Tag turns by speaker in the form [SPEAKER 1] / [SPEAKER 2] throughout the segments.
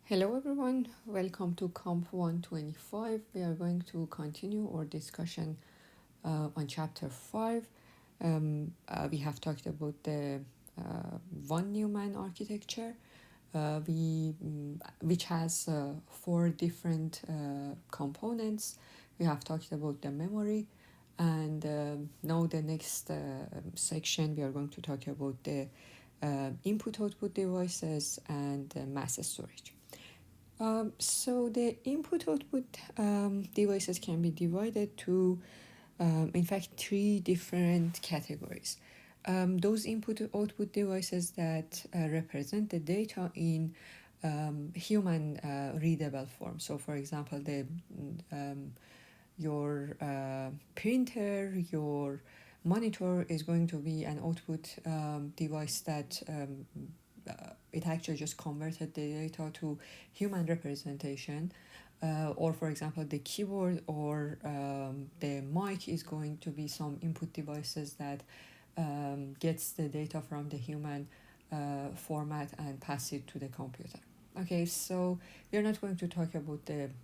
[SPEAKER 1] Hello everyone, welcome to COMP125. We are going to continue our discussion on chapter 5. We have talked about the von Neumann architecture, which has four different components. We have talked about the memory, and now the next section we are going to talk about the input-output devices and mass storage. So the input-output devices can be divided to, in fact, three different categories. Those input-output devices that represent the data in human readable form. So, for example, your printer, your monitor is going to be an output device that it actually just converted the data to human representation. Or for example, the keyboard or the mic is going to be some input devices that gets the data from the human format and pass it to the computer. Okay, so we're not going to talk about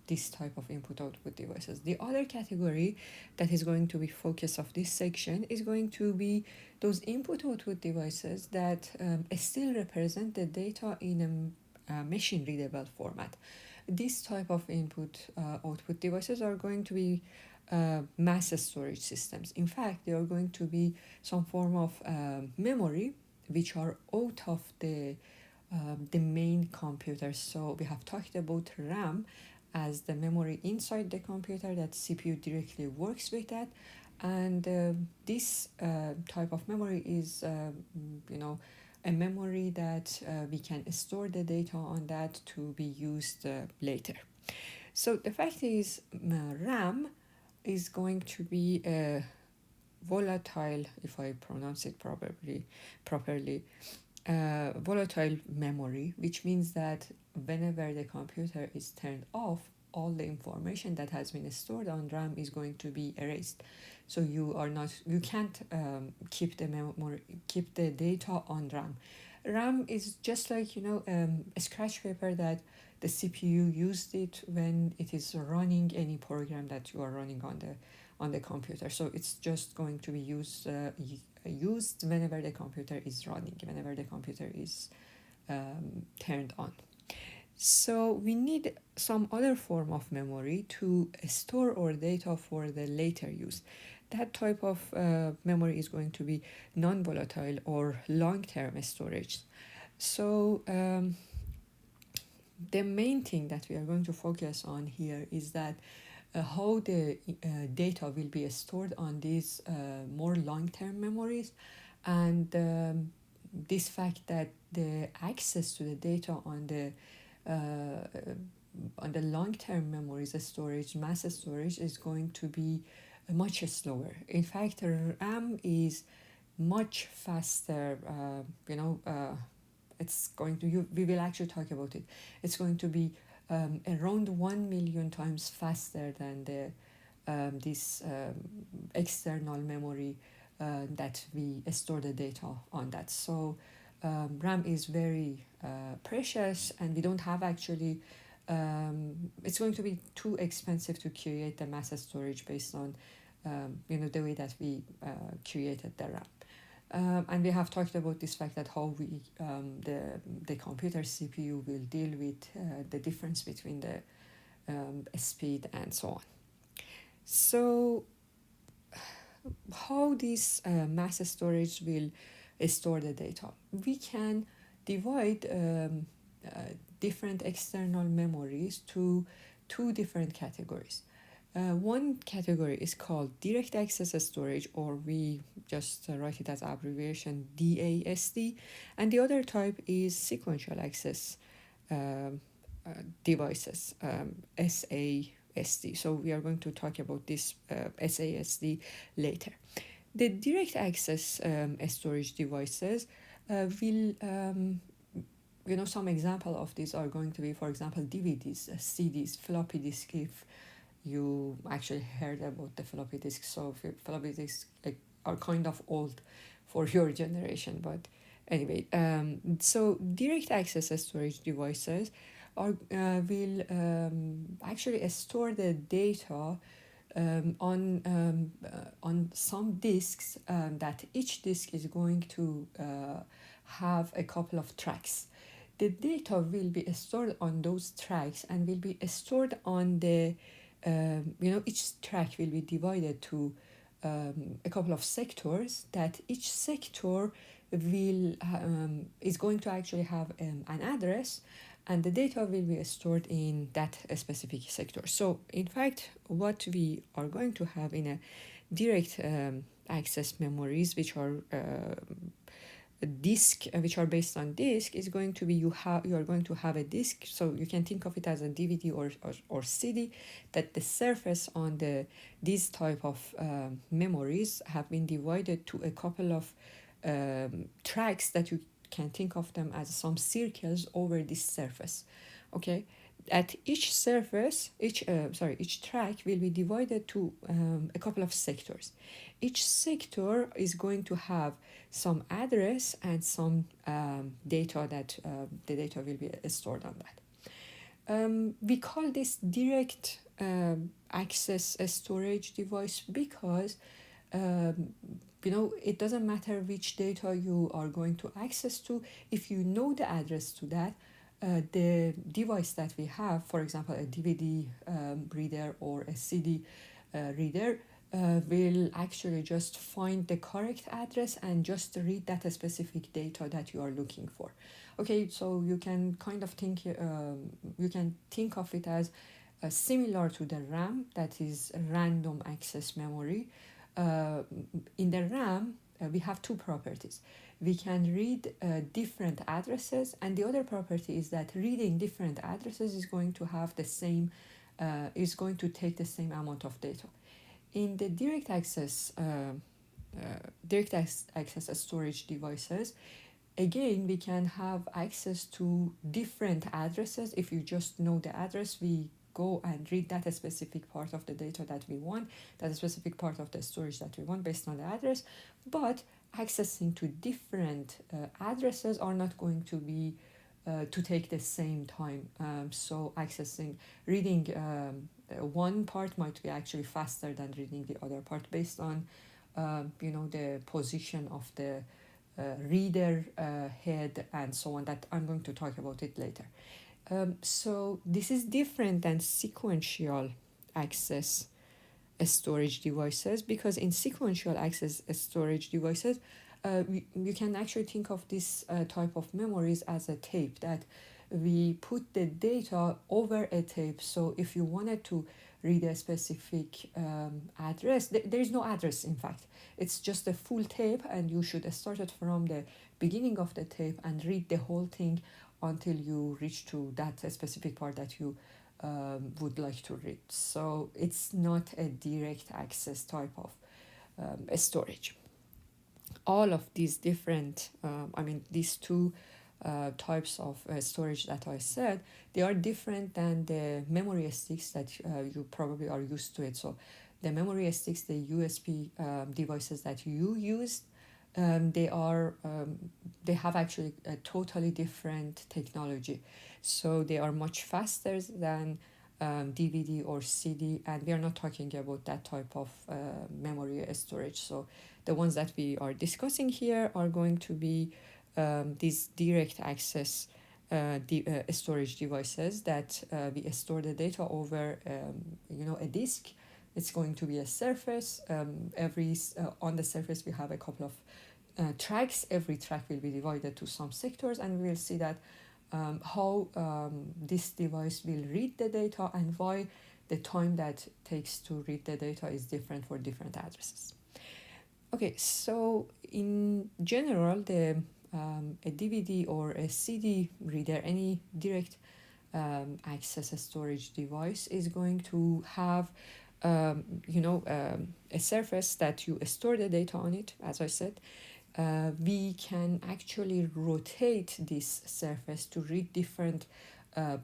[SPEAKER 1] this type of input-output devices. The other category that is going to be focus of this section is going to be those input-output devices that still represent the data in a machine-readable format. This type of input-output devices are going to be mass storage systems. In fact, they are going to be some form of memory which are out of the main computer. So we have talked about RAM as the memory inside the computer that CPU directly works with that, and this type of memory is a memory that we can store the data on that to be used later. So the fact is RAM is going to be a volatile, if I pronounce it properly, volatile memory, which means that whenever the computer is turned off, all the information that has been stored on RAM is going to be erased. So you can't keep the data on RAM. RAM is just like a scratch paper that the CPU used it when it is running any program that you are running on the computer. So it's just going to be used whenever the computer is running, whenever the computer is turned on. So we need some other form of memory to store our data for the later use. That type of memory is going to be non-volatile or long-term storage. So the main thing that we are going to focus on here is that how the data will be stored on these more long-term memories, and this fact that the access to the data on the long-term memories storage, mass storage, is going to be much slower. In fact, RAM is much faster. It's going to we will actually talk about it. It's going to be around 1 million times faster than this external memory that we store the data on that. So RAM is very precious, and we don't have actually it's going to be too expensive to create the mass storage based on the way that we created the RAM. And we have talked about this fact that how the computer CPU will deal with the difference between the speed and so on. So how this mass storage will store the data? We can divide different external memories to two different categories. One category is called direct access storage, or we just write it as abbreviation DASD, and the other type is sequential access devices, SASD. So we are going to talk about this SASD later. The direct access storage devices will some example of these are going to be, for example, DVDs, CDs, floppy disk, if you actually heard about the floppy disk. So floppy disks are kind of old for your generation, but anyway, so direct access storage devices will actually store the data on some disks, that each disk is going to have a couple of tracks. The data will be stored on those tracks and will be stored on the each track will be divided to a couple of sectors, that each sector will is going to actually have an address, and the data will be stored in that specific sector. So in fact, what we are going to have in a direct access memories, which are disk, which are based on disk, is going to be you are going to have a disk, so you can think of it as a DVD or CD, that the surface on these type of memories have been divided to a couple of tracks that you can think of them as some circles over this surface. Okay, at each surface, each track will be divided to a couple of sectors. Each sector is going to have some address and some data that the data will be stored on that. We call this direct access storage device because it doesn't matter which data you are going to access to. If you know the address to that, the device that we have, for example, a DVD reader or a CD reader, will actually just find the correct address and just read that specific data that you are looking for. Okay, so you can kind of think of it as similar to the RAM, that is random access memory. In the RAM, we have two properties. We can read different addresses, and the other property is that reading different addresses is going to have the same, is going to take the same amount of data. In the direct access storage devices, again, we can have access to different addresses. If you just know the address, we go and read that specific part of the data that we want, that specific part of the storage that we want based on the address. But accessing to different addresses are not going to be to take the same time. So reading one part might be actually faster than reading the other part based on the position of the reader head and so on, that I'm going to talk about it later. So this is different than sequential access storage devices, because in sequential access storage devices, you can actually think of this type of memories as a tape, that we put the data over a tape. So if you wanted to read a specific address, there is no address, in fact. It's just a full tape, and you should start it from the beginning of the tape and read the whole thing until you reach to that specific part that you would like to read. So it's not a direct access type of storage. All of these different, these two types of storage that I said, they are different than the memory sticks that you probably are used to it. So the memory sticks, the USB devices that you use, they have actually a totally different technology. So they are much faster than DVD or CD, and we are not talking about that type of memory storage. So the ones that we are discussing here are going to be these direct access storage devices that we store the data over a disk. It's going to be a surface. On the surface we have a couple of tracks. Every track will be divided to some sectors, and we will see that how this device will read the data and why the time that takes to read the data is different for different addresses. Okay, so in general, a DVD or a CD reader, any direct access storage device, is going to have a surface that you store the data on it. As I said, we can actually rotate this surface to read different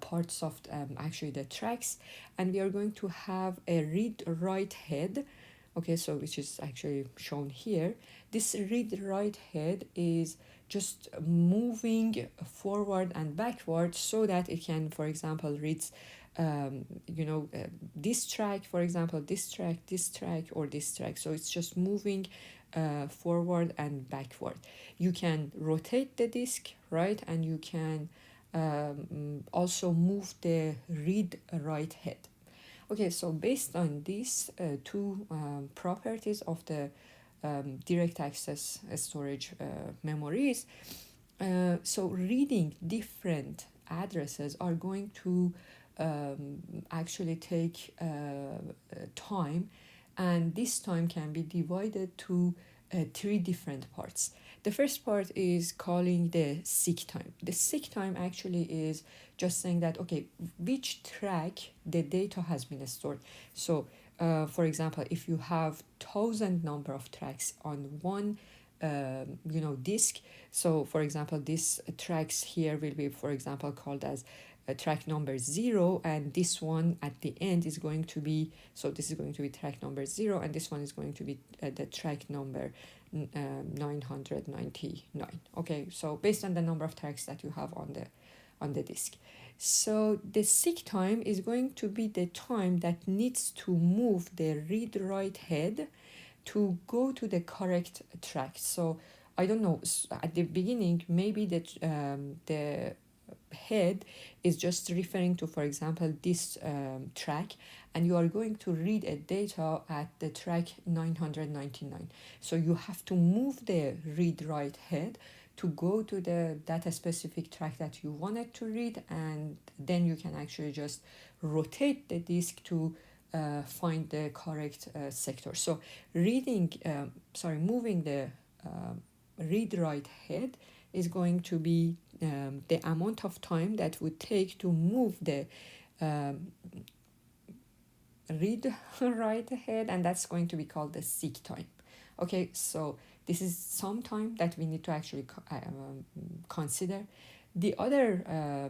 [SPEAKER 1] parts of actually the tracks, and we are going to have a read-write head. Okay, so which is actually shown here. This read-write head is just moving forward and backward so that it can, for example, read this track, for example, this track, or this track. So it's just moving forward and backward. You can rotate the disk, right? And you can also move the read write head. Okay, so based on these two properties of the direct access storage memories, so reading different addresses are going to actually take time, and this time can be divided to three different parts. The first part is calling the seek time. The seek time actually is just saying that, okay, which track the data has been stored. So for example, if you have 1,000 number of tracks on one disk, so for example, this tracks here will be, for example, called as track number 0, and this one at the end is going to be, so this is going to be track number 0, and this one is going to be the track number 999. Okay, so based on the number of tracks that you have on the disk. So the seek time is going to be the time that needs to move the read write head to go to the correct track. So I don't know, at the beginning maybe the head is just referring to, for example, this track, and you are going to read a data at the track 999. So you have to move the read write head to go to the data specific track that you wanted to read, and then you can actually just rotate the disk to find the correct sector. So moving the read write head is going to be the amount of time that would take to move the read write head, and that's going to be called the seek time. Okay, so this is some time that we need to actually consider. The other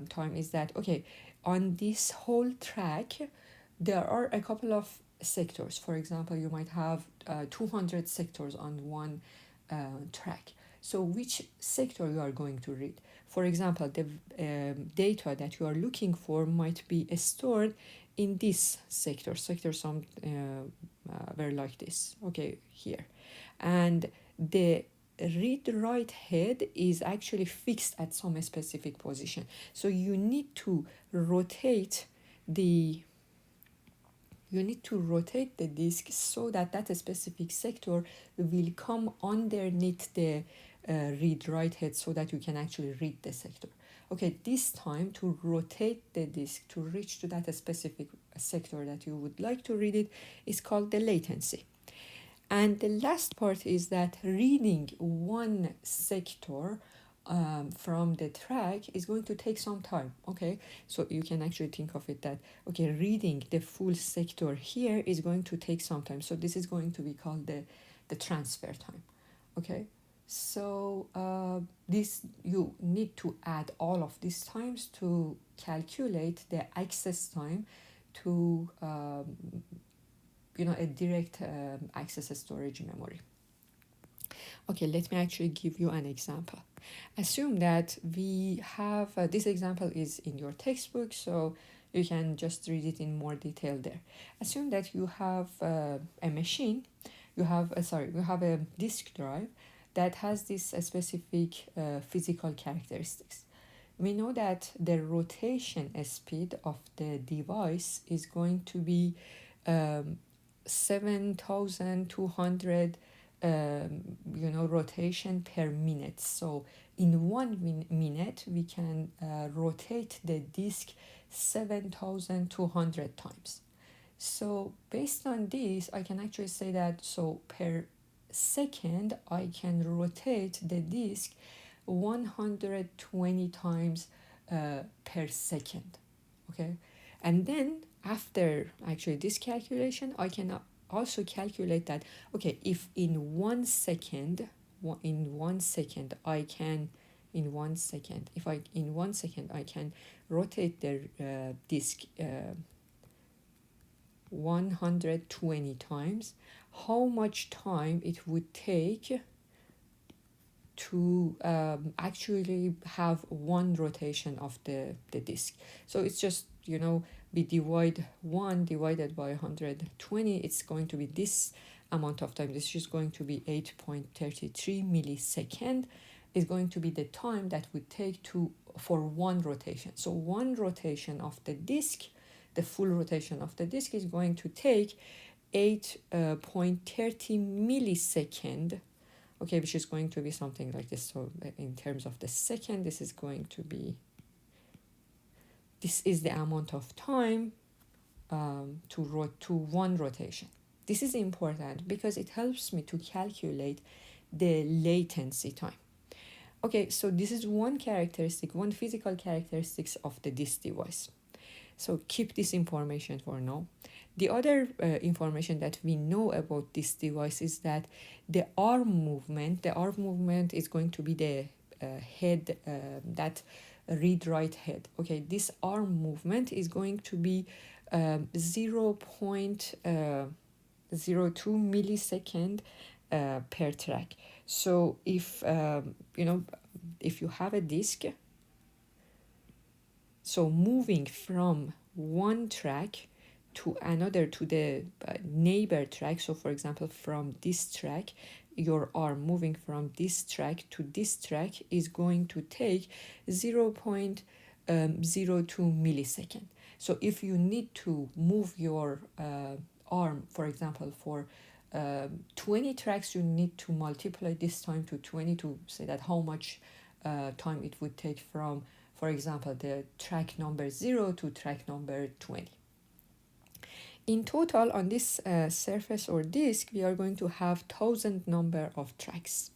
[SPEAKER 1] time is that, okay, on this whole track there are a couple of sectors. For example, you might have 200 sectors on one track. So which sector you are going to read? For example, the data that you are looking for might be stored in this sector somewhere like this, okay, here. And the read write head is actually fixed at some specific position. So you need to rotate the disk so that that specific sector will come underneath the read write head so that you can actually read the sector. Okay, this time to rotate the disk to reach to that specific sector that you would like to read it is called the latency. And the last part is that reading one sector from the track is going to take some time. Okay, so you can actually think of it that, okay, reading the full sector here is going to take some time. So this is going to be called the transfer time. Okay, so this, you need to add all of these times to calculate the access time to a direct access storage memory. Okay, let me actually give you an example. Assume that we have, this example is in your textbook, so you can just read it in more detail there. Assume that you have a machine, you have a disk drive that has this specific physical characteristics. We know that the rotation speed of the device is going to be 7,200 rotation per minute. So in 1 minute we can rotate the disk 7,200 times. So based on this, I can actually say that, so per second I can rotate the disk 120 times per second. Okay, and then after actually this calculation, I can also calculate that, okay, if in 1 second I can rotate the disk 120 times, how much time it would take to actually have one rotation of the disk. So it's just, we divide 1 divided by 120, it's going to be this amount of time. This is going to be 8.33 millisecond is going to be the time that would take for one rotation. So one rotation of the disk, the full rotation of the disk, is going to take 8.30 millisecond, okay, which is going to be something like this. So in terms of the second, this is the amount of time to one rotation. This is important because it helps me to calculate the latency time. Okay, so this is one physical characteristics of this device. So keep this information for now. The other information that we know about this device is that the arm movement is going to be the head, that read-write head. Okay, this arm movement is going to be 0.02 millisecond per track. So if you have a disk, so moving from one track to another, to the neighbor track, so for example from this track, your arm moving from this track to this track is going to take 0.02 millisecond. So if you need to move your arm, for example, for 20 tracks, you need to multiply this time to 20 to say that how much time it would take from, for example, the track number 0 to track number 20. In total, on this surface or disk, we are going to have 1,000 number of tracks.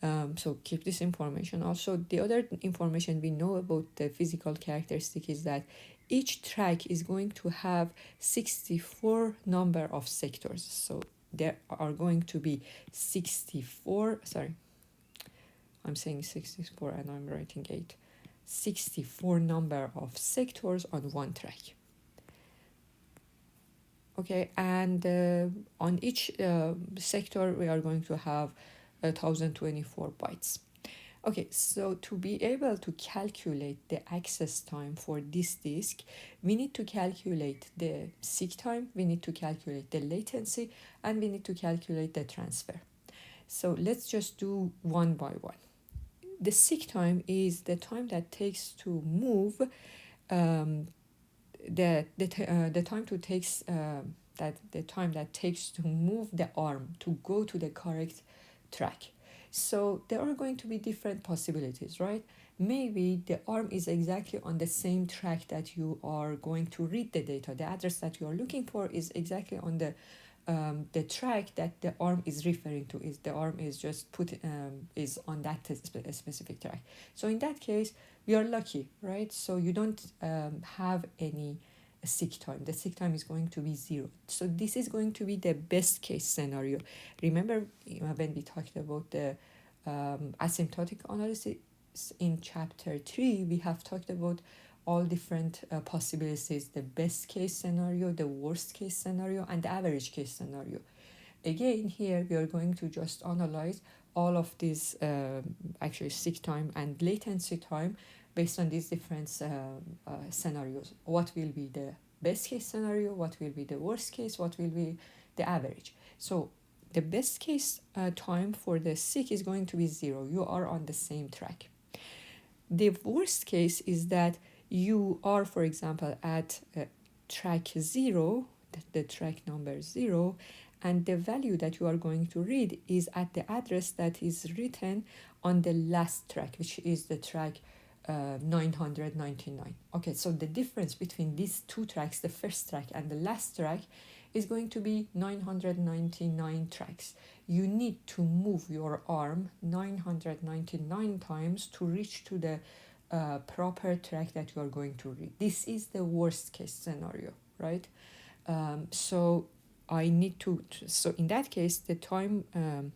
[SPEAKER 1] So keep this information. Also, the other information we know about the physical characteristic is that each track is going to have 64 number of sectors. So there are going to be 64 number of sectors on one track. Okay, and on each sector we are going to have 1024 bytes. Okay, so to be able to calculate the access time for this disk, we need to calculate the seek time, we need to calculate the latency, and we need to calculate the transfer. So let's just do one by one. The seek time is the time that takes to move the time that takes to move the arm to go to the correct track. So there are going to be different possibilities, right? Maybe the arm is exactly on the same track that you are going to read the data. The address that you are looking for is exactly on the track that the arm is referring to. Is the arm is just is on that specific track. So in that case, we are lucky, right? So you don't have any seek time. The seek time is going to be 0. So this is going to be the best case scenario. Remember when we talked about the asymptotic analysis in chapter 3, we have talked about all different possibilities: the best case scenario, the worst case scenario, and the average case scenario. Again, here we are going to just analyze all of these actually seek time and latency time based on these different scenarios. What will be the best case scenario? What will be the worst case? What will be the average? So the best case time for the seek is going to be 0. You are on the same track. The worst case is that you are, for example, at track 0, the track number 0, and the value that you are going to read is at the address that is written on the last track, which is the track 999. Okay, so the difference between these two tracks, the first track and the last track, is going to be 999 tracks. You need to move your arm 999 times to reach to the proper track that you are going to read. This is the worst case scenario, right? So in that case, the time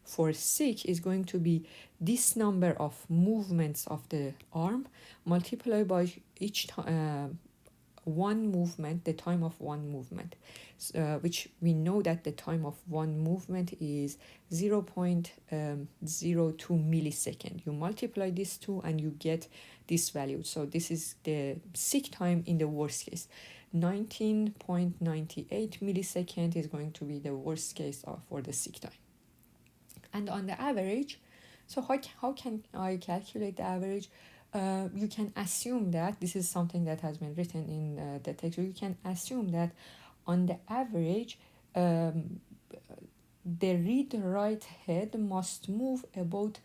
[SPEAKER 1] for seek is going to be this number of movements of the arm multiplied by each one movement, the time of one movement, which we know that the time of one movement is 0.02 millisecond. You multiply these two and you get this value. So this is the seek time in the worst case. 19.98 millisecond is going to be the worst case for the seek time. And on the average, so how can I calculate the average? You can assume that this is something that has been written in the text. You can assume that on the average, the read-write head must move about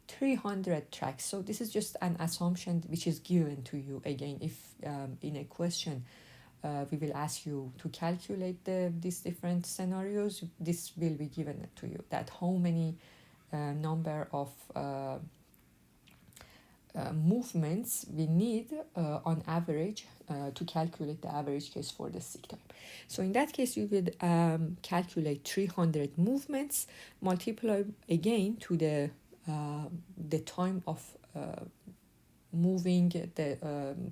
[SPEAKER 1] 300 tracks. So this is just an assumption which is given to you. Again, if in a question we will ask you to calculate these different scenarios, this will be given to you, that how many number of movements we need on average to calculate the average case for the seek time. So in that case, you would calculate 300 movements, multiply again to the time of moving the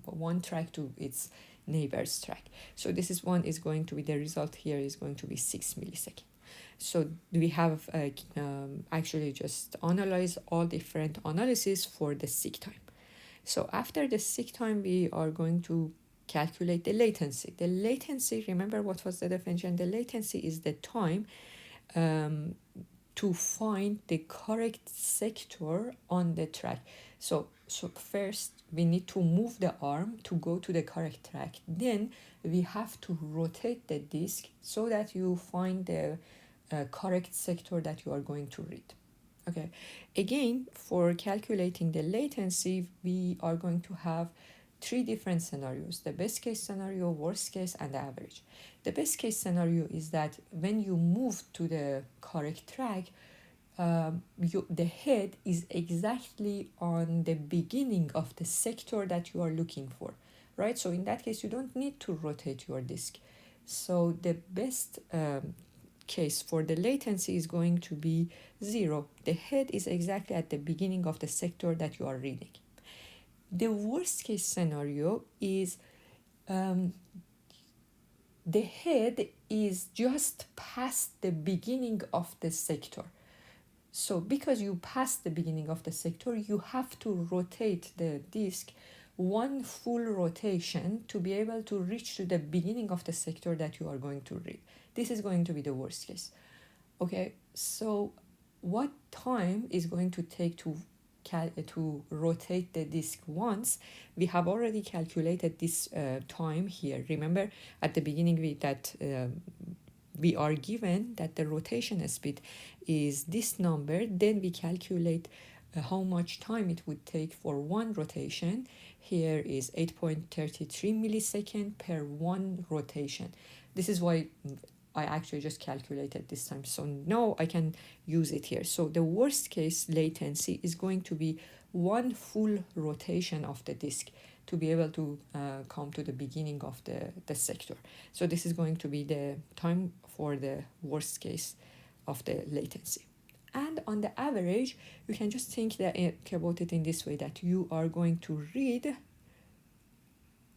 [SPEAKER 1] one track to its neighbor's track. So this is one is going to be, the result here is going to be 6 milliseconds. So we have actually just analyze all different analysis for the seek time. So after the seek time, we are going to calculate the latency. The latency, remember what was the definition? The latency is the time to find the correct sector on the track. So first we need to move the arm to go to the correct track. Then we have to rotate the disk so that you find the correct sector that you are going to read. Okay, again, for calculating the latency, we are going to have three different scenarios: the best case scenario, worst case, and the average. The best case scenario is that when you move to the correct track, the head is exactly on the beginning of the sector that you are looking for, right? So in that case, you don't need to rotate your disk. So the best case for the latency is going to be 0. The head is exactly at the beginning of the sector that you are reading. The worst case scenario is the head is just past the beginning of the sector. So because you passed the beginning of the sector, you have to rotate the disk one full rotation to be able to reach to the beginning of the sector that you are going to read. This is going to be the worst case. Okay, so what time is going to take to rotate the disk once? We have already calculated this time here. Remember at the beginning we are given that the rotation speed is this number. Then we calculate how much time it would take for one rotation. Here is 8.33 millisecond per one rotation. This is why I actually just calculated this time. So now I can use it here. So the worst case latency is going to be one full rotation of the disk to be able to come to the beginning of the sector. So this is going to be the time for the worst case of the latency. And on the average, you can just think about it in this way, that you are going to read,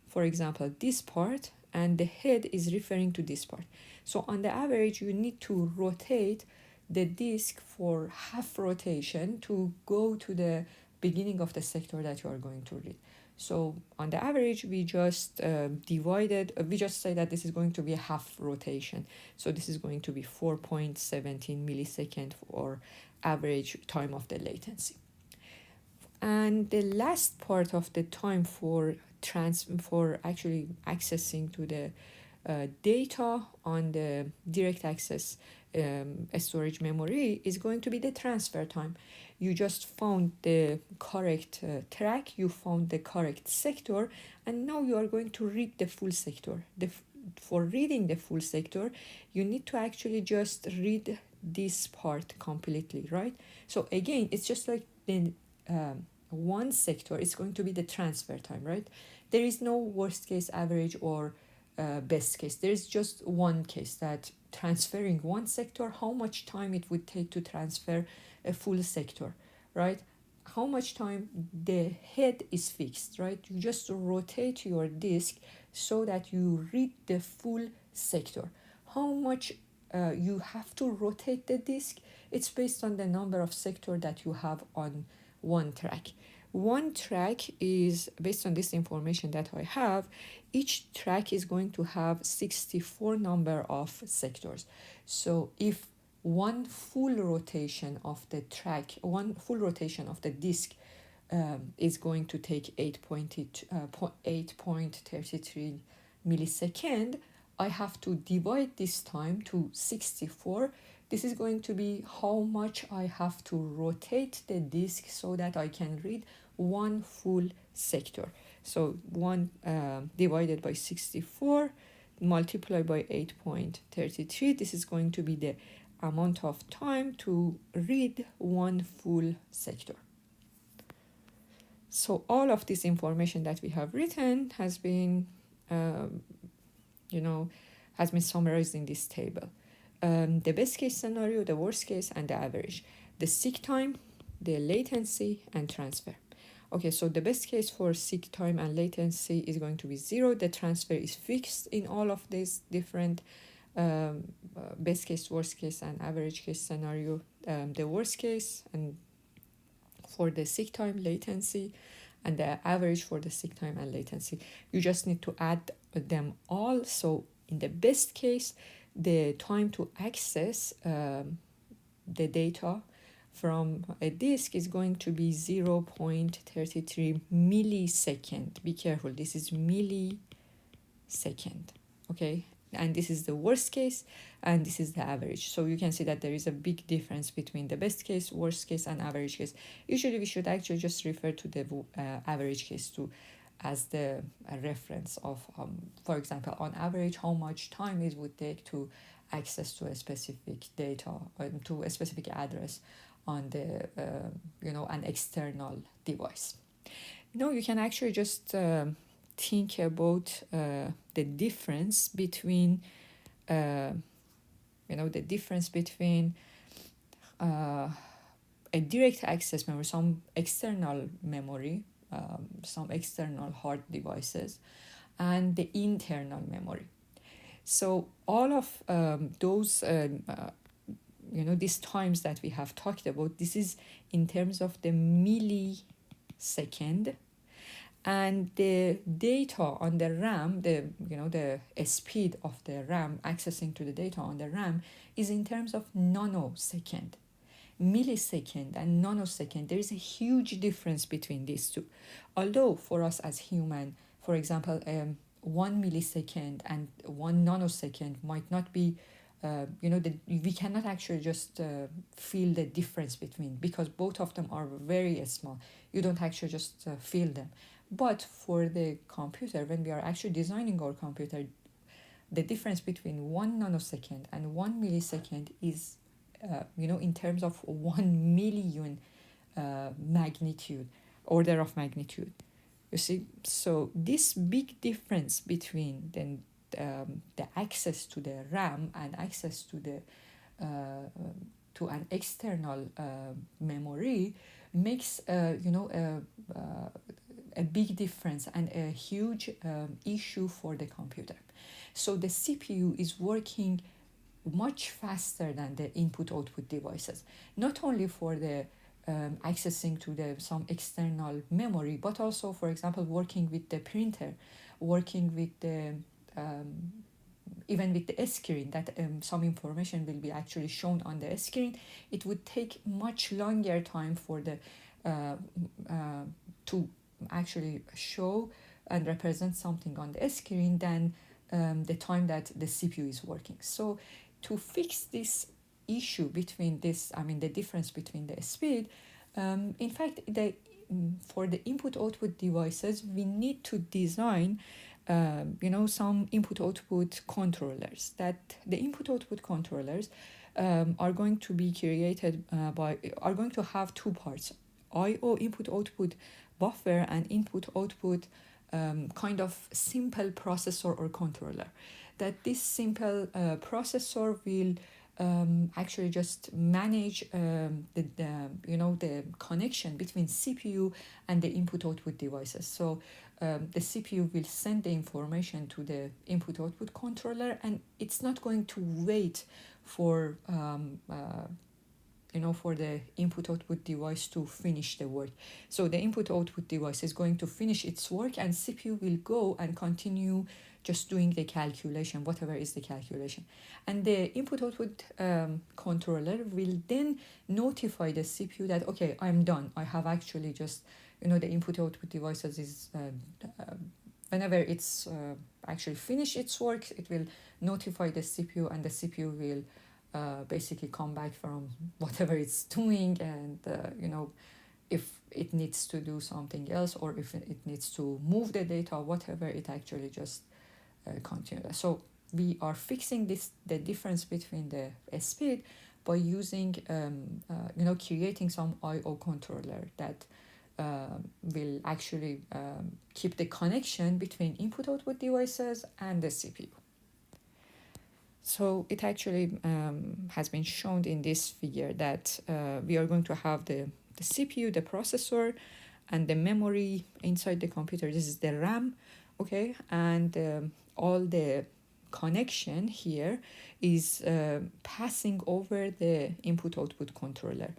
[SPEAKER 1] for example, this part, and the head is referring to this part. So on the average, you need to rotate the disk for half rotation to go to the beginning of the sector that you are going to read. So on the average, we just we just say that this is going to be a half rotation. So this is going to be 4.17 millisecond for average time of the latency. And the last part of the time for actually accessing to the data on the direct access storage memory is going to be the transfer time. You just found the correct track, you found the correct sector, and now you are going to read the full sector. For reading the full sector, you need to actually just read this part completely, right? So again, it's just like the one sector is going to be the transfer time, right? There is no worst case, average, or best case. There is just one case, that transferring one sector, how much time it would take to transfer a full sector, right? how much time the head is fixed, right? You just rotate your disk so that you read the full sector. How much you have to rotate the disk, it's based on the number of sector that you have on one track. One track is, based on this information that I have, each track is going to have 64 number of sectors. So if one full rotation of the track, one full rotation of the disk is going to take 8.33 millisecond, I have to divide this time to 64. This is going to be how much I have to rotate the disk so that I can read one full sector. So 1 divided by 64 multiplied by 8.33, this is going to be the amount of time to read one full sector. So all of this information that we have written has been, has been summarized in this table. The best case scenario, the worst case, and the average. The seek time, the latency, and transfer. Okay, so the best case for seek time and latency is going to be 0. The transfer is fixed in all of these different best case, worst case, and average case scenario. The worst case and for the seek time, latency, and the average for the seek time and latency. You just need to add them all. So in the best case, the time to access the data from a disk is going to be 0.33 millisecond. Be careful, this is millisecond, okay? And this is the worst case, and this is the average. So you can see that there is a big difference between the best case, worst case, and average case. Usually we should actually just refer to the average case too as the reference of, for example, on average, how much time it would take to access to a specific data, to a specific address on the, an external device. You can actually just think about the difference between, a direct access memory, some external memory, some external hard devices, and the internal memory. So all of those, these times that we have talked about, this is in terms of the millisecond, and the data on the RAM, the speed of the RAM accessing to the data on the RAM is in terms of nanosecond. Millisecond and nanosecond, there is a huge difference between these two. Although for us as human, for example, 1 millisecond and 1 nanosecond might not be, we cannot actually just feel the difference between, because both of them are very small. You don't actually just feel them. But for the computer, when we are actually designing our computer, the difference between 1 nanosecond and 1 millisecond is, in terms of 1 million magnitude, order of magnitude. You see, so this big difference between the access to the RAM and access to the to an external memory makes a big difference and a huge issue for the computer. So the CPU is working much faster than the input-output devices, not only for the accessing to some external memory, but also, for example, working with the printer, working with the even with the screen, that some information will be actually shown on the screen. It would take much longer time for the to actually show and represent something on the screen than the time that the CPU is working. So to fix this issue between this, the difference between the speed, in fact, for the input-output devices, we need to design some input-output controllers. That the input-output controllers are going to be created are going to have two parts: I/O input-output buffer and input-output kind of simple processor or controller. That this simple processor will actually just manage the connection between CPU and the input-output devices. So the CPU will send the information to the input-output controller, and it's not going to wait for for the input-output device to finish the work. So the input-output device is going to finish its work, and CPU will go and continue just doing the calculation, whatever is the calculation. And the input-output controller will then notify the CPU that, okay, I'm done. I have actually just, the input-output devices is, whenever it's actually finished its work, it will notify the CPU, and the CPU will basically come back from whatever it's doing, and if it needs to do something else, or if it needs to move the data, whatever, it actually just continues. So we are fixing the difference between the speed by using creating some I/O controller that will actually keep the connection between input-output devices and the CPU. So it actually has been shown in this figure that we are going to have the CPU, the processor, and the memory inside the computer. This is the RAM, okay? And all the connection here is passing over the input-output controller,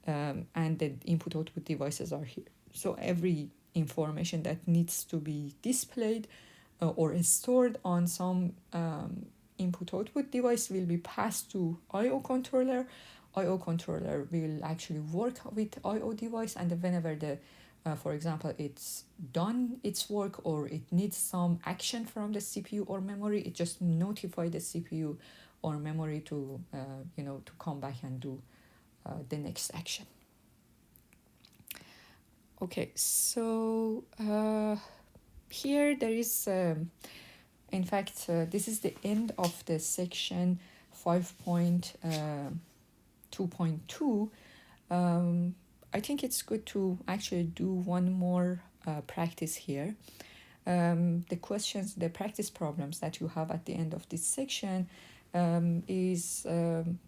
[SPEAKER 1] and the input-output devices are here. So every information that needs to be displayed or stored on some input-output device will be passed to I/O controller. I/O controller will actually work with I/O device, and whenever for example, it's done its work, or it needs some action from the CPU or memory, it just notify the CPU or memory to to come back and do the next action. Okay, so here there is in fact, this is the end of the section 5.2.2. I think it's good to actually do one more practice here. The questions, the practice problems that you have at the end of this section is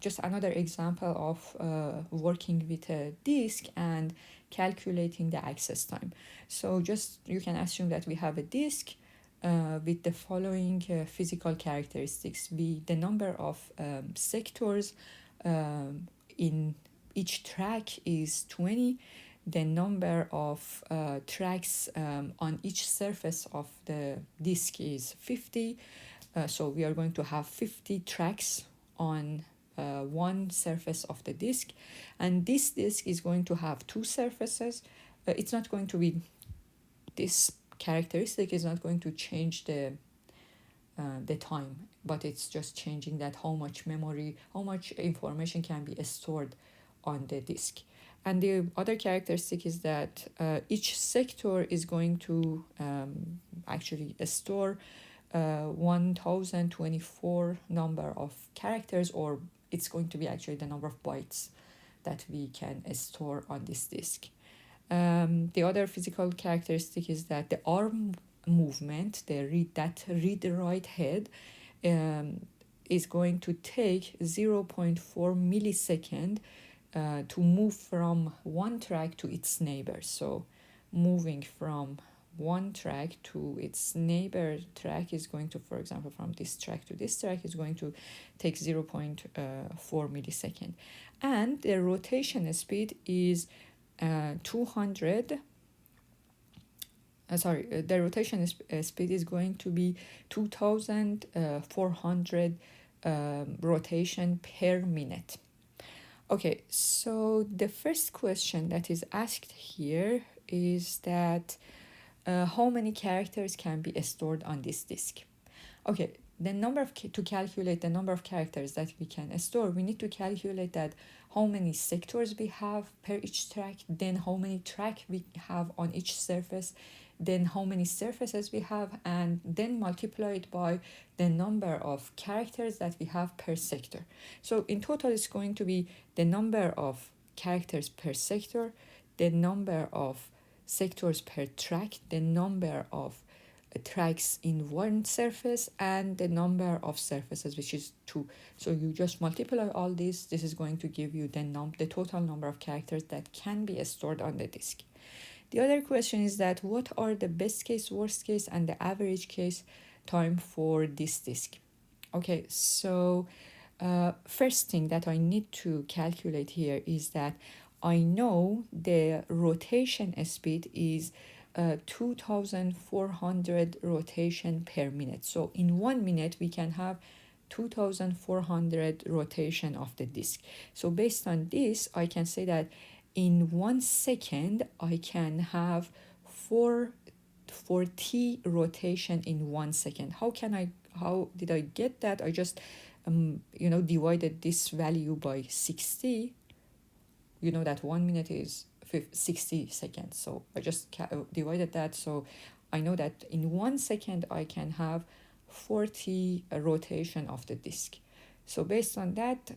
[SPEAKER 1] just another example of working with a disk and calculating the access time. So just you can assume that we have a disk with the following physical characteristics. The number of sectors in each track is 20. The number of tracks on each surface of the disk is 50. So we are going to have 50 tracks on one surface of the disk. And this disk is going to have two surfaces. It's not going to be this characteristic is not going to change the time, but it's just changing that how much memory, how much information can be stored on the disk. And the other characteristic is that each sector is going to actually store 1024 number of characters, or it's going to be actually the number of bytes that we can store on this disk. The other physical characteristic is that the arm movement, read-write head, is going to take 0.4 millisecond to move from one track to its neighbor. So moving from one track to its neighbor track is going to, for example, from this track to this track is going to take 0.4 millisecond. And the rotation speed is 200. The rotation speed is going to be 2,400 rotation per minute. Okay, so the first question that is asked here is that how many characters can be stored on this disk? Okay, to calculate the number of characters that we can store, we need to calculate that how many sectors we have per each track, then how many tracks we have on each surface, then how many surfaces we have, and then multiply it by the number of characters that we have per sector. So in total, it's going to be the number of characters per sector, the number of sectors per track, the number of tracks in one surface and the number of surfaces, which is 2. So you just multiply all these. This is going to give you the total number of characters that can be stored on the disk. The other question is that what are the best case, worst case, and the average case time for this disk? Okay, so first thing that I need to calculate here is that I know the rotation speed is 2400 rotation per minute. So in 1 minute we can have 2400 rotation of the disk. So based on this, I can say that in 1 second I can have 40 rotation in 1 second. How did I get that? I just divided this value by 60. You know that 1 minute is 60 seconds, so I just divided that. So I know that in 1 second I can have 40 rotation of the disk. So based on that,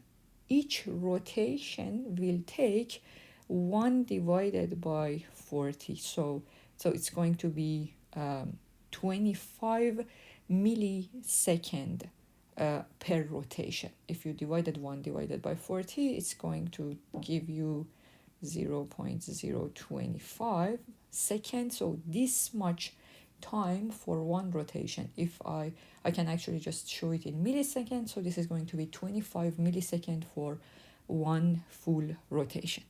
[SPEAKER 1] each rotation will take 1 divided by 40. So it's going to be 25 millisecond per rotation. If you divided 1 divided by 40, it's going to give you 0.025 seconds. So this much time for 1 rotation. If I can actually just show it in milliseconds. So this is going to be 25 milliseconds for 1 full rotation.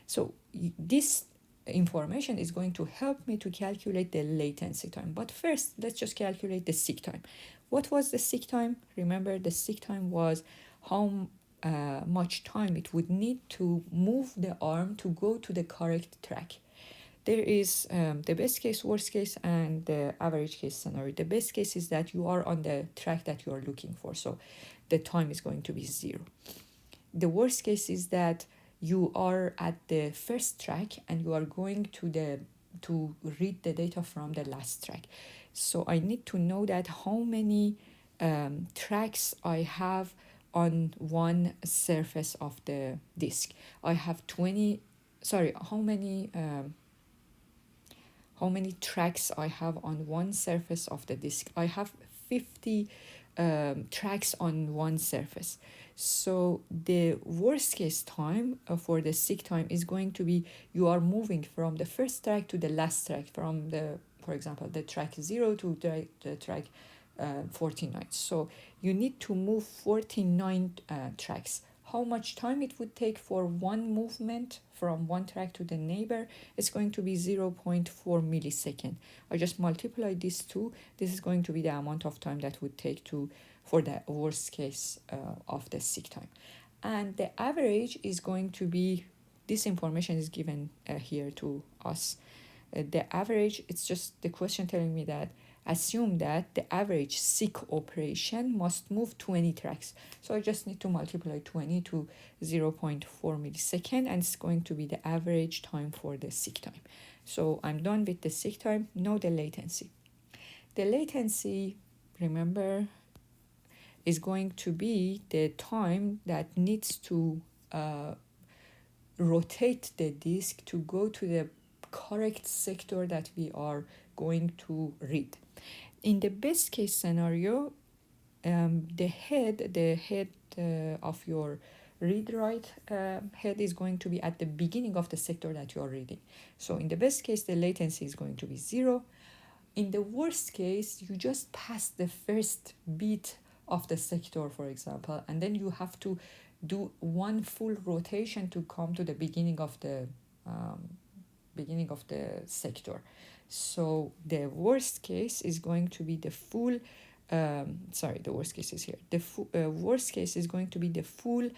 [SPEAKER 1] So this information is going to help me to calculate the latency time. But first, let's just calculate the seek time. What was the seek time? Remember, the seek time was how much time it would need to move the arm to go to the correct track. There is the best case, worst case, and the average case scenario. The best case is that you are on the track that you are looking for, so the time is going to be 0. The worst case is that you are at the first track and you are going to read the data from the last track. So I need to know that how many tracks I have on one surface of the disk. I have how many tracks I have on one surface of the disk. I have 50 tracks on one surface. So the worst case time for the seek time is going to be you are moving from the first track to the last track, from for example, the track 0 to the track 49. So you need to move 49 tracks. How much time it would take for one movement from one track to the neighbor? It's going to be 0.4 millisecond. I just multiply these two. This is going to be the amount of time that would take for the worst case of the seek time. And the average is going to be, this information is given here to us. The average, it's just the question telling me that assume that the average seek operation must move 20 tracks. So I just need to multiply 20 to 0.4 millisecond, and it's going to be the average time for the seek time. So I'm done with the seek time. Now the latency. The latency, remember, is going to be the time that needs to rotate the disk to go to the correct sector that we are going to read. In the best case scenario, the head of your read-write head is going to be at the beginning of the sector that you are reading. So in the best case, the latency is going to be 0. In the worst case, you just pass the first bit of the sector, for example, and then you have to do one full rotation to come to the beginning of the sector. So the worst case is going to be the full the worst case is here. The worst case is going to be the full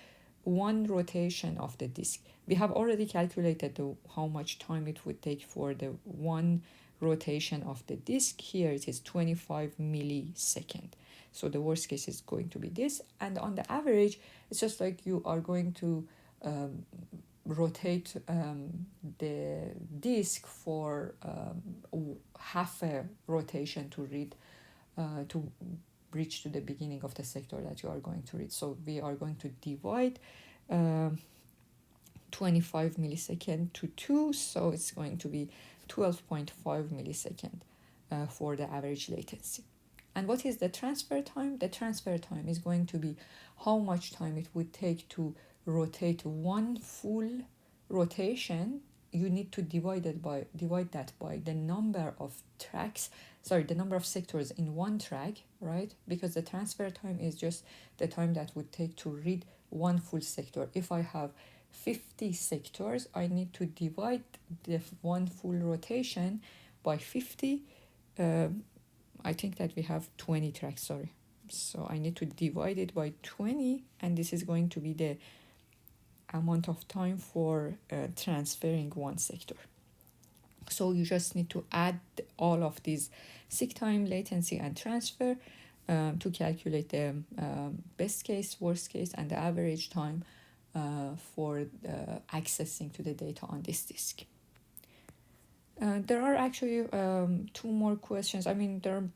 [SPEAKER 1] one rotation of the disk. We have already calculated how much time it would take for the one rotation of the disk. Here it is 25 millisecond. So the worst case is going to be this. And on the average, it's just like you are going to rotate the disk for half a rotation to read to reach to the beginning of the sector that you are going to read. So we are going to divide 25 millisecond to 2, so it's going to be 12.5 millisecond for the average latency. And what is the transfer time? The transfer time is going to be how much time it would take to rotate one full rotation. You need to divide that by the number of the number of sectors in one track, right? Because the transfer time is just the time that would take to read one full sector. If I have 50 sectors, I need to divide the one full rotation by 50. I think that we have 20 tracks, sorry. So I need to divide it by 20, and this is going to be the amount of time for transferring one sector. So you just need to add all of these seek time, latency, and transfer to calculate the best case, worst case, and the average time for accessing to the data on this disk. There are actually two more questions. I mean, there are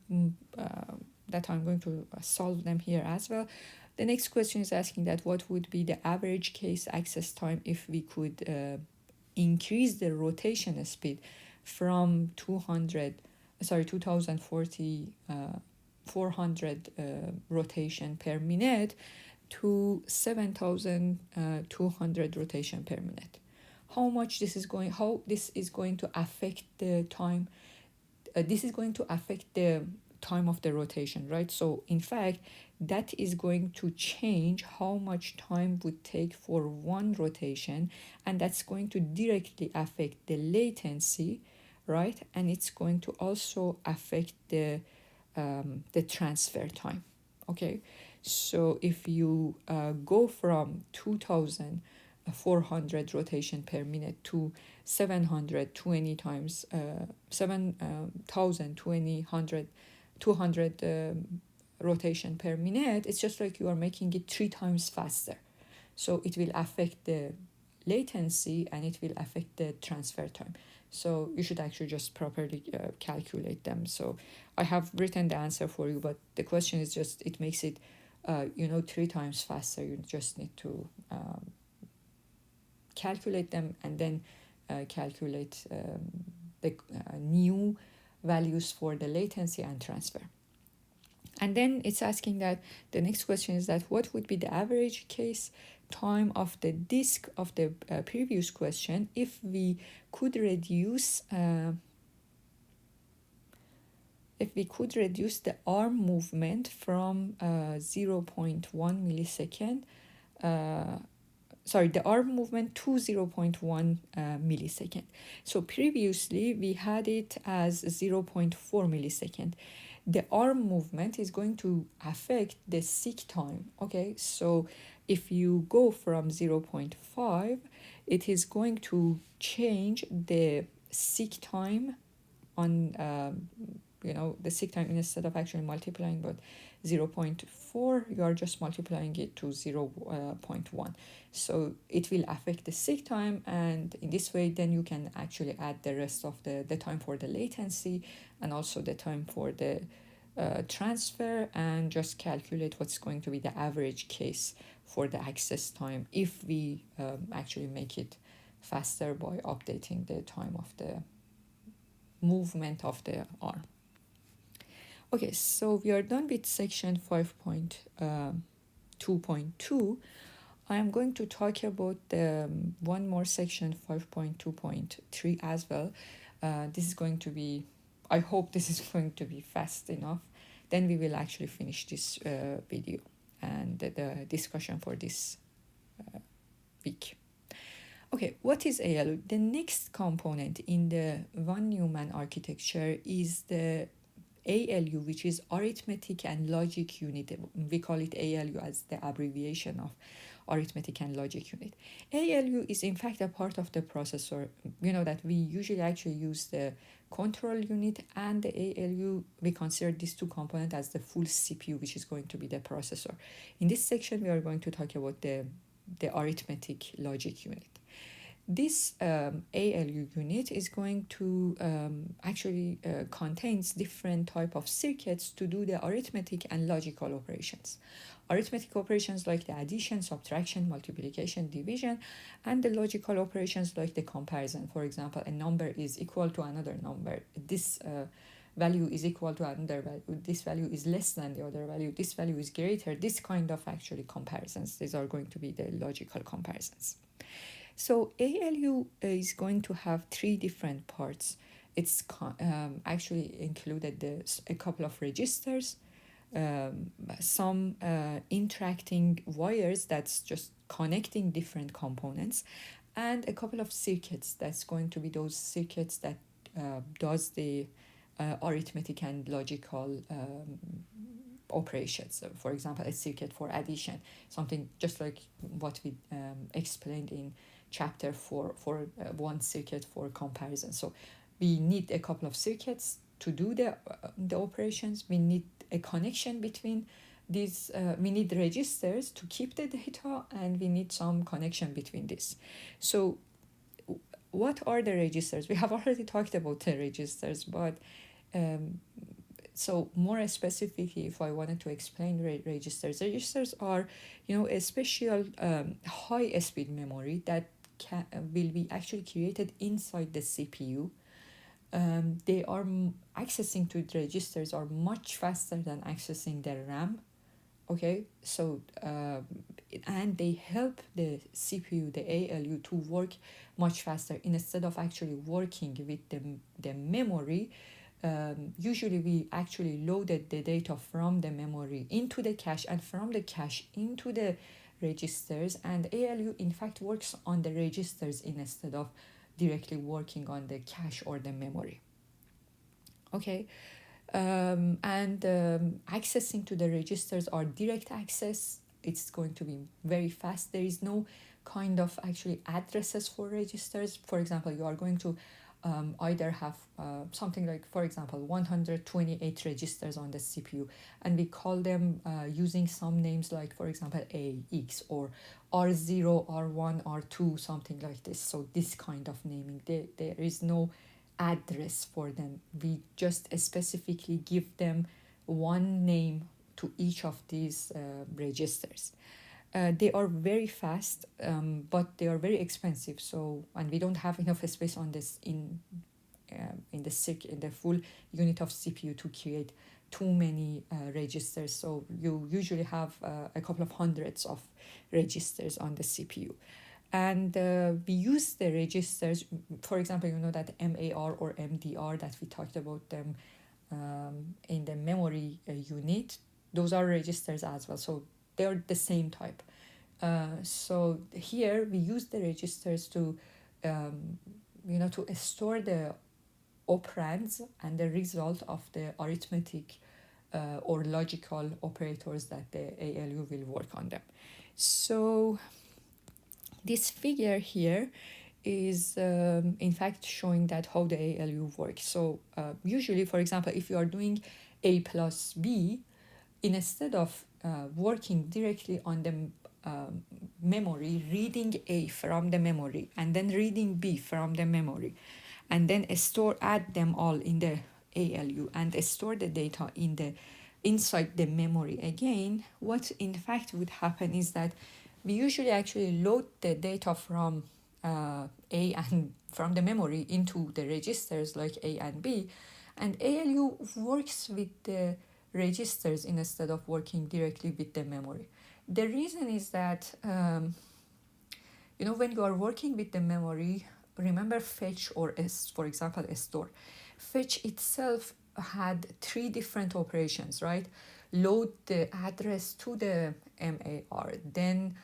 [SPEAKER 1] that I'm going to solve them here as well. The next question is asking that what would be the average case access time if we could increase the rotation speed from 2040 400 rotation per minute to 7200 rotation per minute. How this is going to affect the time? This is going to affect the time of the rotation, right? So in fact, that is going to change how much time would take for one rotation, and that's going to directly affect the latency, right? And it's going to also affect the transfer time. Okay, so if you go from 2400 rotation per minute to 720 times 200 rotation per minute, it's just like you are making it 3 times faster. So it will affect the latency and it will affect the transfer time. So you should actually just properly calculate them. So I have written the answer for you, but the question is just, it makes it 3 times faster. You just need to calculate them and then calculate the new values for the latency and transfer. And then it's asking that the next question is that what would be the average case time of the disk of the previous question if we could reduce the arm movement from 0.1 millisecond the arm movement to 0.1 millisecond. So previously we had it as 0.4 millisecond. The arm movement is going to affect the seek time. Okay, so if you go from 0.5, it is going to change the seek time on the seek time. Instead of actually multiplying but 0.4, you are just multiplying it to 0.1. So it will affect the seek time, and in this way then you can actually add the rest of the time for the latency and also the time for the transfer, and just calculate what's going to be the average case for the access time if we actually make it faster by updating the time of the movement of the arm. Okay, so we are done with section 5.2.2. I am going to talk about the one more section, 5.2.3 as well. This is going to be, I hope this is going to be fast enough. Then we will actually finish this video and the discussion for this week. Okay, what is ALU? The next component in the von Neumann architecture is the ALU, which is Arithmetic and Logic Unit. We call it ALU as the abbreviation of Arithmetic and Logic Unit. ALU is in fact a part of the processor. You know that we usually actually use the control unit and the ALU. We consider these two components as the full CPU, which is going to be the processor. In this section, we are going to talk about the Arithmetic Logic Unit. This ALU unit is going to contains different type of circuits to do the arithmetic and logical operations. Arithmetic operations like the addition, subtraction, multiplication, division, and the logical operations like the comparison. For example, a number is equal to another number. This value is equal to another value, this value is less than the other value, this value is greater, this kind of actually comparisons. These are going to be the logical comparisons. So ALU is going to have three different parts. It's actually included a couple of registers, some interacting wires that's just connecting different components, and a couple of circuits that's going to be those circuits that does the arithmetic and logical operations. So for example, a circuit for addition, something just like what we explained in chapter 4 for one circuit for comparison. So we need a couple of circuits to do the operations. We need a connection between these. We need registers to keep the data, and we need some connection between this. So what are the registers? We have already talked about the registers, but so more specifically, if I wanted to explain registers are, a special high-speed memory that will be actually created inside the CPU. They are accessing to the registers are much faster than accessing the RAM. Okay, so and they help the CPU, the ALU, to work much faster instead of actually working with the memory. Usually we actually loaded the data from the memory into the cache and from the cache into the registers, and ALU in fact works on the registers instead of directly working on the cache or the memory. Okay, and accessing to the registers are direct access. It's going to be very fast. There is no kind of actually addresses for registers. For example, you are going to either have something like, for example, 128 registers on the CPU, and we call them using some names like, for example, AX or R0, R1, R2, something like this. So this kind of naming, there is no address for them. We just specifically give them one name to each of these registers. They are very fast, but they are very expensive. So, and we don't have enough space on this in the full unit of CPU to create too many registers. So you usually have a couple of hundreds of registers on the CPU. And we use the registers, for example, that MAR or MDR that we talked about them in the memory unit. Those are registers as well. So they're the same type. So here we use the registers to, to store the operands and the result of the arithmetic or logical operators that the ALU will work on them. So this figure here is in fact showing that how the ALU works. So usually, for example, if you are doing A plus B, instead of working directly on the memory, reading A from the memory and then reading B from the memory, and then add them all in the ALU and store the data inside the memory again, what in fact would happen is that we usually actually load the data from A and from the memory into the registers like A and B, and ALU works with the registers instead of working directly with the memory. The reason is that, when you are working with the memory, remember fetch or for example, store. Fetch itself had three different operations, right? Load the address to the MAR, then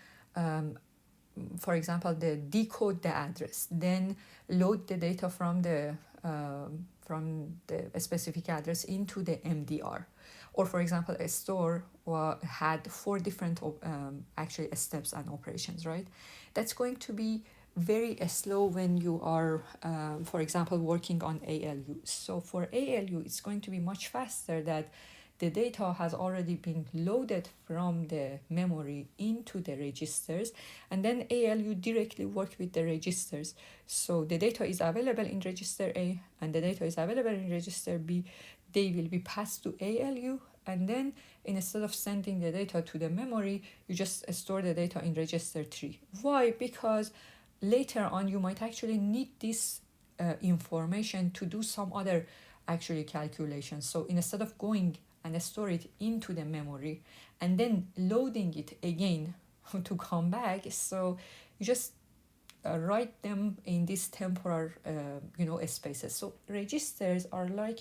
[SPEAKER 1] for example, decode the address, then load the data from the specific address into the MDR. Or for example, a store had four different actually steps and operations, right? That's going to be very slow when you are, for example, working on ALU. So for ALU, it's going to be much faster that the data has already been loaded from the memory into the registers, and then ALU directly work with the registers. So the data is available in register A and the data is available in register B. They will be passed to ALU, and then instead of sending the data to the memory, you just store the data in register 3. Why? Because later on you might actually need this information to do some other actually calculation. So instead of going and store it into the memory and then loading it again to come back, so you just write them in these temporal spaces. So registers are like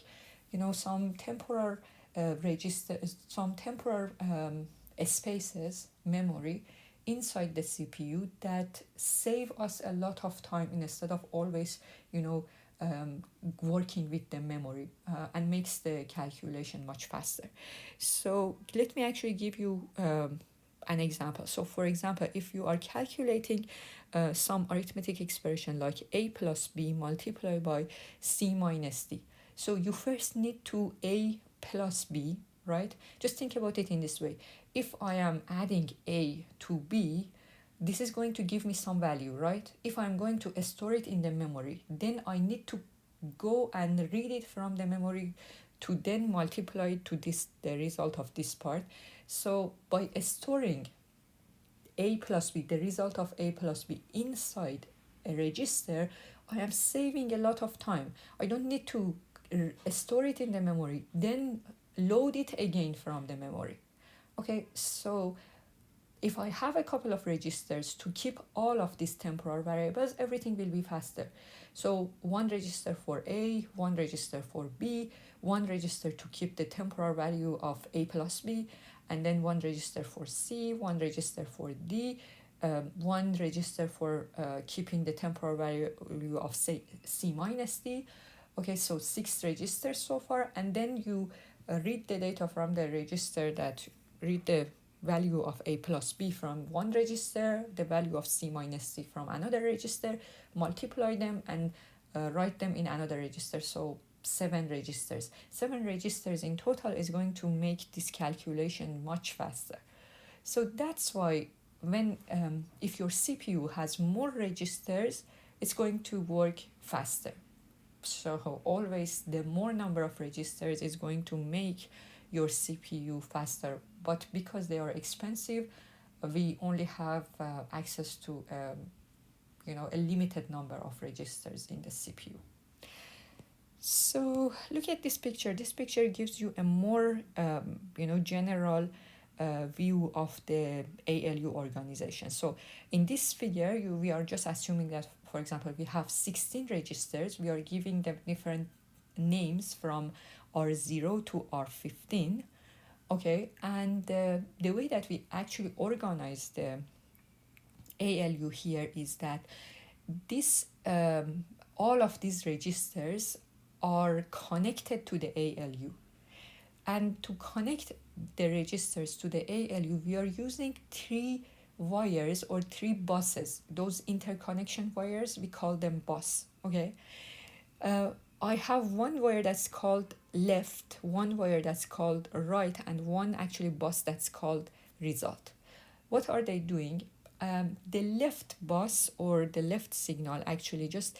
[SPEAKER 1] some temporal registers, some temporal spaces, memory inside the CPU that save us a lot of time instead of always working with the memory, and makes the calculation much faster. So let me actually give you an example. So for example, if you are calculating some arithmetic expression like a plus b multiplied by c minus d, so you first need to a plus b, right? Just think about it in this way. If I am adding a to b, this is going to give me some value, right? If I'm going to store it in the memory, then I need to go and read it from the memory to then multiply it to this, the result of this part. So by storing a plus b, the result of a plus b inside a register, I am saving a lot of time. I don't need to store it in the memory, then load it again from the memory. Okay, so if I have a couple of registers to keep all of these temporal variables, everything will be faster. So one register for A, one register for B, one register to keep the temporal value of A plus B, and then one register for C, one register for D, one register for keeping the temporal value of C minus D. Okay, so 6 registers so far, and then you read the data from the register that read the value of a plus b from one register, the value of c minus d from another register, multiply them and write them in another register. So 7 registers. 7 registers in total is going to make this calculation much faster. So that's why when if your CPU has more registers, it's going to work faster. So always the more number of registers is going to make your CPU faster, but because they are expensive, we only have access to a limited number of registers in the CPU. So look at this picture. This picture gives you a more general view of the ALU organization. So in this figure, we are just assuming that, for example, we have 16 registers. We are giving them different names from R0 to R15. Okay, and the way that we actually organize the ALU here is that this all of these registers are connected to the ALU. And to connect the registers to the ALU, we are using 3 wires or 3 buses. Those interconnection wires, we call them bus, okay? I have one wire that's called left, one wire that's called right, and one actually bus that's called result. What are they doing? The left bus or the left signal actually just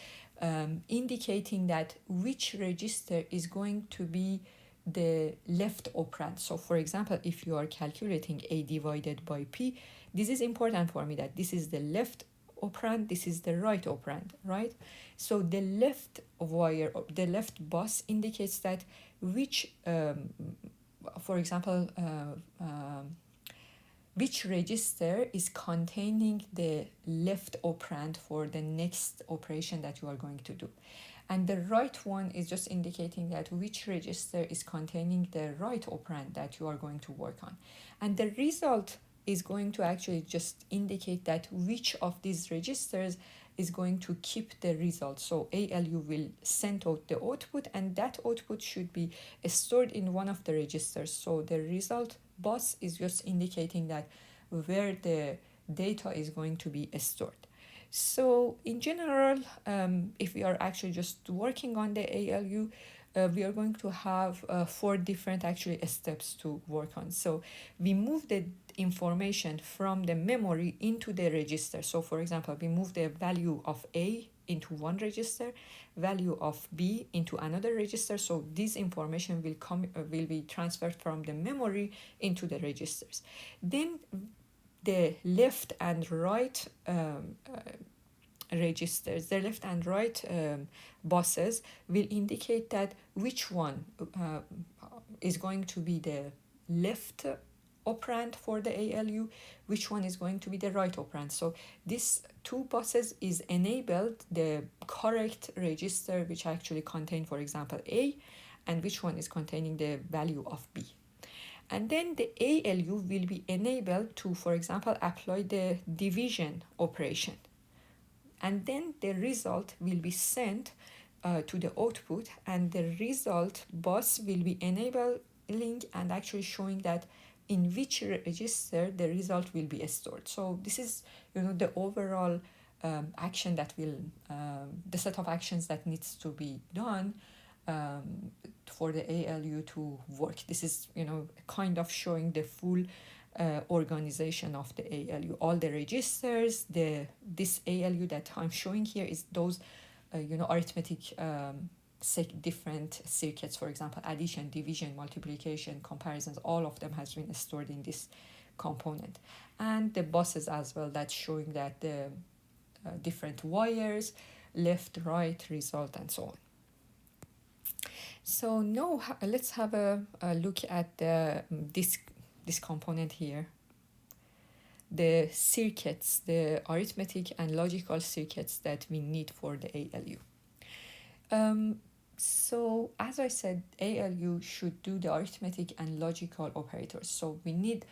[SPEAKER 1] indicating that which register is going to be the left operand. So for example, if you are calculating a divided by p, this is important for me that this is the left operand, this is the right operand, right? So the left wire, the left bus indicates that which, for example, which register is containing the left operand for the next operation that you are going to do. And the right one is just indicating that which register is containing the right operand that you are going to work on. And the result is going to actually just indicate that which of these registers is going to keep the result. So ALU will send out the output, and that output should be stored in one of the registers. So the result bus is just indicating that where the data is going to be stored. So in general, if we are actually just working on the ALU, we are going to have 4 different actually steps to work on. So we move the information from the memory into the register. So for example, we move the value of A into one register, value of B into another register. So this information will be transferred from the memory into the registers. Then the left and right registers, the left and right buses will indicate that which one is going to be the left operand for the ALU, which one is going to be the right operand. So this two buses is enabled the correct register which actually contain, for example, A, and which one is containing the value of B. And then the ALU will be enabled to, for example, apply the division operation. And then the result will be sent to the output, and the result bus will be enabling and actually showing that in which register the result will be stored. So this is, the overall action that will, the set of actions that needs to be done for the ALU to work. This is, kind of showing the full organization of the ALU. All the registers, this ALU that I'm showing here is those, arithmetic different circuits, for example, addition, division, multiplication, comparisons, all of them has been stored in this component. And the buses as well, that's showing that the different wires, left, right, result, and so on. So now let's have a look at this component here, the circuits, the arithmetic and logical circuits that we need for the ALU. So as I said, ALU should do the arithmetic and logical operators. So we need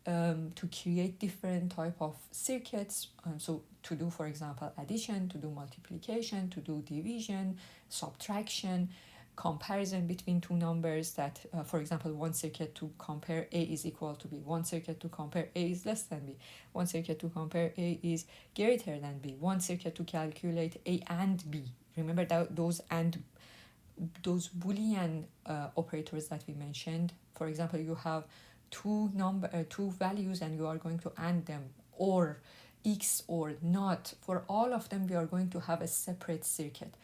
[SPEAKER 1] to create different type of circuits. So to do, for example, addition, to do multiplication, to do division, subtraction, comparison between two numbers, that for example, one circuit to compare A is equal to B, one circuit to compare A is less than B, one circuit to compare A is greater than B, one circuit to calculate A and B. Remember that those Boolean operators that we mentioned. For example, you have two values and you are going to AND them, or X or not. For all of them, we are going to have a separate circuit.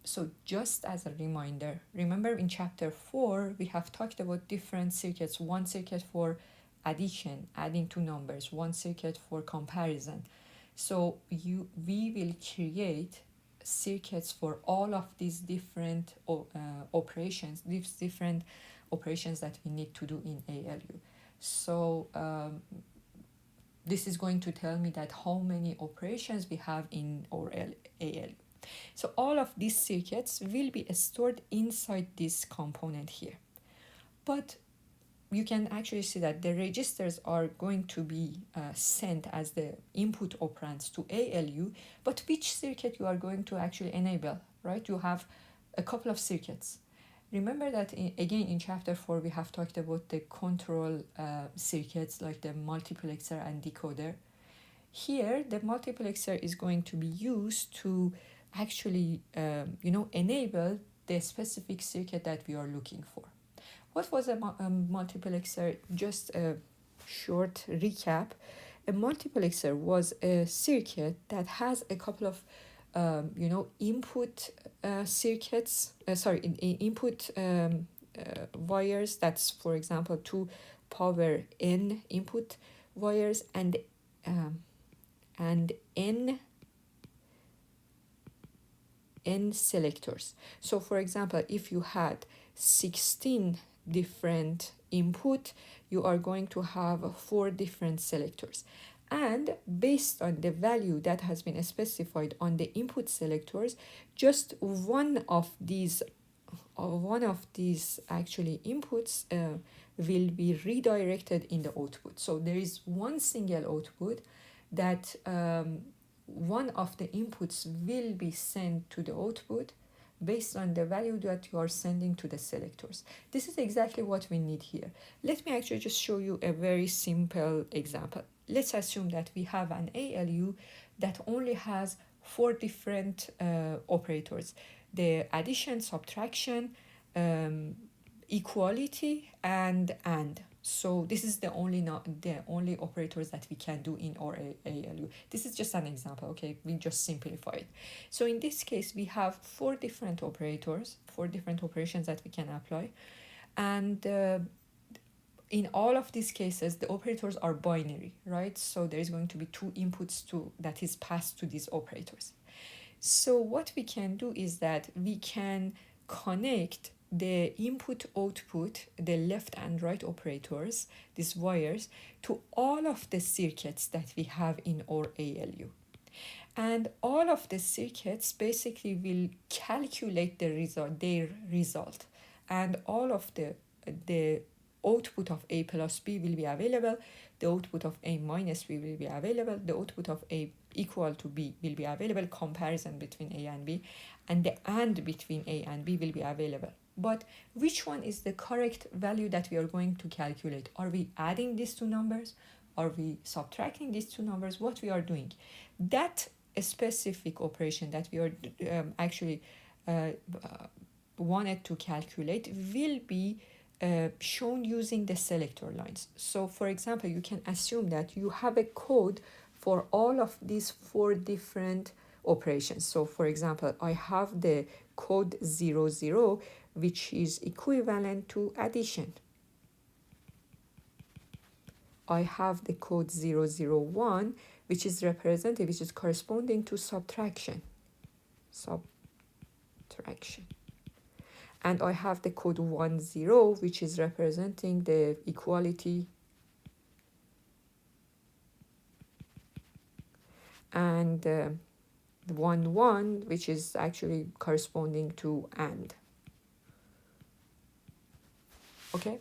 [SPEAKER 1] So just as a reminder, remember in chapter 4, we have talked about different circuits. One circuit for addition, adding two numbers, one circuit for comparison. So we will create circuits for all of these different operations, these different operations that we need to do in ALU. So this is going to tell me that how many operations we have in our ALU. So all of these circuits will be stored inside this component here. But you can actually see that the registers are going to be sent as the input operands to ALU, but which circuit you are going to actually enable, right? You have a couple of circuits. Remember that, again, in chapter 4, we have talked about the control circuits like the multiplexer and decoder. Here, the multiplexer is going to be used to actually, enable the specific circuit that we are looking for. What was a multiplexer? Just a short recap. A multiplexer was a circuit that has a couple of, input circuits, input wires. That's, for example, 2 power n input wires and n selectors. So for example, if you had 16 different input, you are going to have 4 different selectors. And based on the value that has been specified on the input selectors, just one of these actually inputs will be redirected in the output. So there is one single output that one of the inputs will be sent to the output based on the value that you are sending to the selectors. This is exactly what we need here. Let me actually just show you a very simple example. Let's assume that we have an ALU that only has 4 different operators: the addition, subtraction, equality, and AND. So this is the only operators that we can do in our ALU. This is just an example, okay? We just simplify it. So in this case, we have 4 different operators, 4 different operations that we can apply. And in all of these cases, the operators are binary, right? So there is going to be two inputs that is passed to these operators. So what we can do is that we can connect the input output, the left and right operators, these wires, to all of the circuits that we have in our ALU. And all of the circuits basically will calculate their result. And all of the output of A plus B will be available, the output of A minus B will be available, the output of A equal to B will be available, comparison between A and B, and the AND between A and B will be available. But which one is the correct value that we are going to calculate? Are we adding these two numbers? Are we subtracting these two numbers? What we are doing? That specific operation that we are actually wanted to calculate will be shown using the selector lines. So for example, you can assume that you have a code for all of these four different operations. So for example, I have the code 00, which is equivalent to addition. I have the code 001, which is corresponding to subtraction. And I have the code 10, which is representing the equality, and 11, which is actually corresponding to AND. Okay,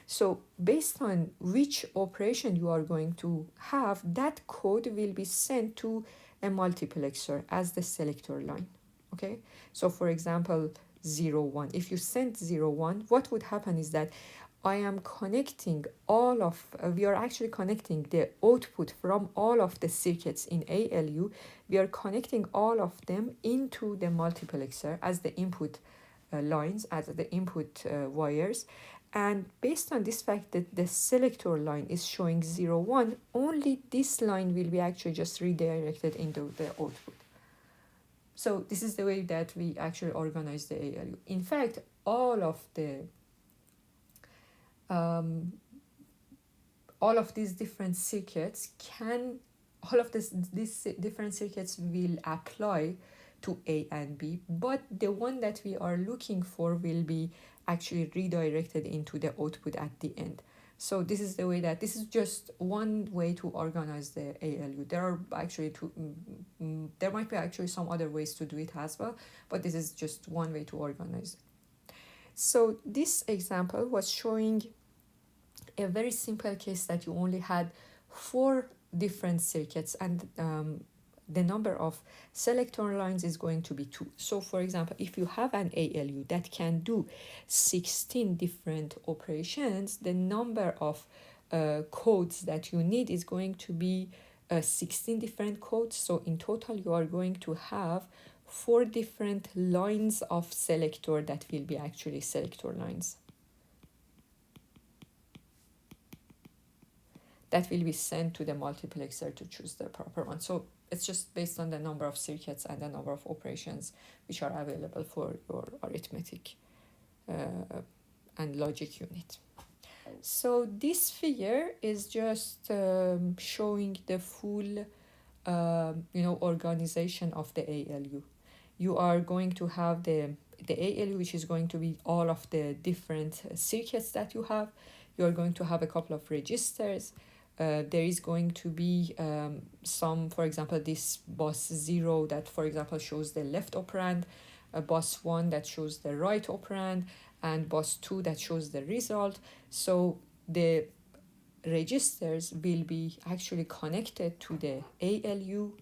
[SPEAKER 1] so based on which operation you are going to have, that code will be sent to a multiplexer as the selector line. Okay, so for example, 01, if you send 01, what would happen is that I am connecting we are actually connecting the output from all of the circuits in ALU. We are connecting all of them into the multiplexer as the input lines, as the input wires. And based on this fact that the selector line is showing 01, only this line will be actually just redirected into the output. So this is the way that we actually organize the ALU. In fact, all of these different circuits different circuits will apply to A and B, but the one that we are looking for will be actually redirected into the output at the end. So this is just one way to organize the ALU. There are actually there might be actually some other ways to do it as well, but this is just one way to organize it. So this example was showing a very simple case that you only had 4 different circuits, and the number of selector lines is going to be 2. So for example, if you have an ALU that can do 16 different operations, the number of codes that you need is going to be 16 different codes. So in total, you are going to have 4 different lines of selector that will be actually selector lines that will be sent to the multiplexer to choose the proper one. So it's just based on the number of circuits and the number of operations which are available for your arithmetic and logic unit. So this figure is just showing the full organization of the ALU. You are going to have the ALU, which is going to be all of the different circuits that you have. You are going to have a couple of registers. There is going to be some, for example, this bus 0 that, for example, shows the left operand, bus 1 that shows the right operand, and bus 2 that shows the result. So the registers will be actually connected to the ALU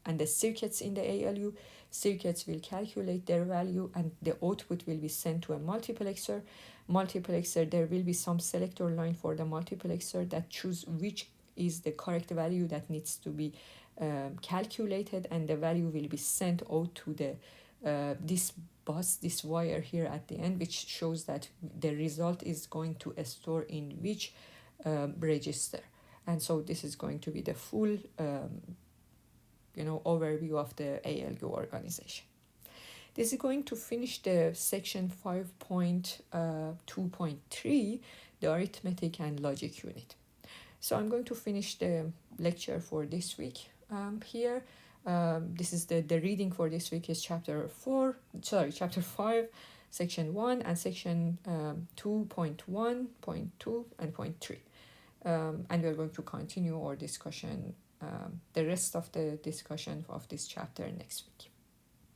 [SPEAKER 1] and the circuits in the ALU. Circuits will calculate their value, and the output will be sent to a multiplexer. There will be some selector line for the multiplexer that choose which is the correct value that needs to be calculated, and the value will be sent out to the this wire here at the end, which shows that the result is going to store in which register. And so this is going to be the full overview of the ALU organization. This is going to finish the section 5.2.3, the arithmetic and logic unit. So I'm going to finish the lecture for this week here. This is the reading for this week is chapter 5, section 1, and section 2.1.2 and point 3. And we're going to continue our discussion, the rest of the discussion of this chapter next week.